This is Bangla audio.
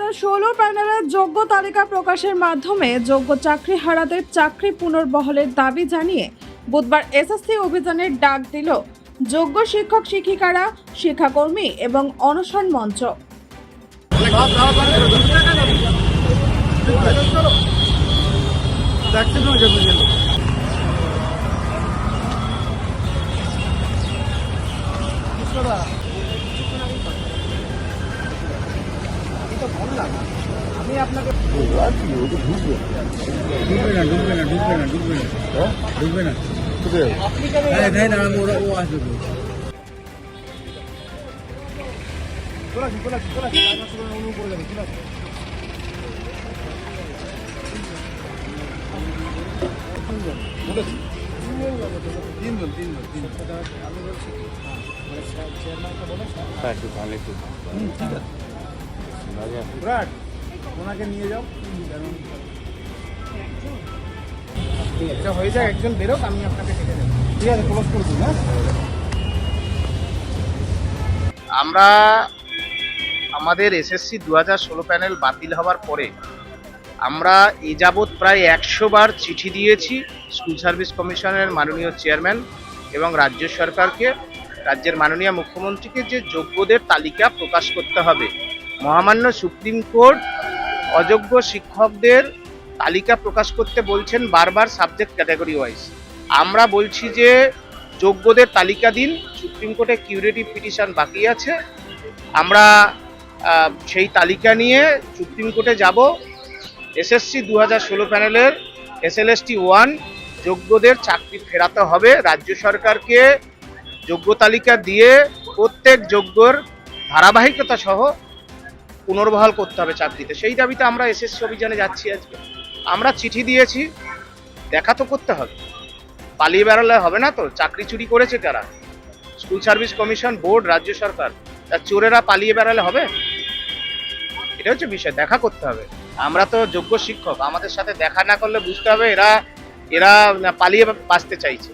2016 প্যানেলের যোগ্য তালিকা প্রকাশের মাধ্যমে যোগ্য চাকরিহারাদের চাকরি পুনর্বহালের দাবি জানিয়ে বুধবার এসএসসি অভিযানের ডাক দিল যোগ্য শিক্ষক শিক্ষিকারা, শিক্ষাকর্মী এবং অনশন মঞ্চ। আমি আপনাকে ঢুকবে না ও আসবে। ওনাকে নিয়ে যাও, এটা হয়ে যায়, একজন বেরোক, আমি আপনাকে ডেকে দেবো। ঠিক আছে, ক্লোজ করে দিন। আমরা আমাদের এসএসসি 2016 প্যানেল বাতিল হওয়ার পরে আমরা এ যাবৎ প্রায় 100 বার চিঠি দিয়েছি স্কুল সার্ভিস কমিশনের মাননীয় চেয়ারম্যান এবং রাজ্য সরকারকে, রাজ্যের মাননীয় মুখ্যমন্ত্রীকে, যে যোগ্যদের তালিকা প্রকাশ করতে হবে। মহামান্য সুপ্রিম কোর্ট অযোগ্য শিক্ষকদের তালিকা প্রকাশ করতে বলছেন বারবার, সাবজেক্ট ক্যাটাগরি ওয়াইজ। আমরা বলছি যে যোগ্যদের তালিকা দিন, সুপ্রিম কোর্টে কিউরেটিভ পিটিশন বাকি আছে। আমরা সেই তালিকা নিয়ে সুপ্রিম কোর্টে যাব। এসএসসি 2016 প্যানেলের SLST 1 যোগ্যদের চাকরি ফেরাতে হবে। রাজ্য সরকারকে যোগ্য তালিকা দিয়ে প্রত্যেক যোগ্যর ধারাবাহিকতা সহ পুনর্বহাল করতে হবে চাকরিতে। সেই দাবিতে আমরা এসএসসি অভিযানে যাচ্ছি। আজকে আমরা চিঠি দিয়েছি, দেখা তো করতে হবে, পালিয়ে বেড়ালে হবে না তো। চাকরি চুরি করেছে কারা? স্কুল সার্ভিস কমিশন, বোর্ড, রাজ্য সরকার। তার চোরেরা পালিয়ে বেড়ালে হবে? এটা হচ্ছে বিষয়, দেখা করতে হবে। আমরা তো যোগ্য শিক্ষক, আমাদের সাথে দেখা না করলে বুঝতে হবে এরা পালিয়ে বাঁচতে চাইছে।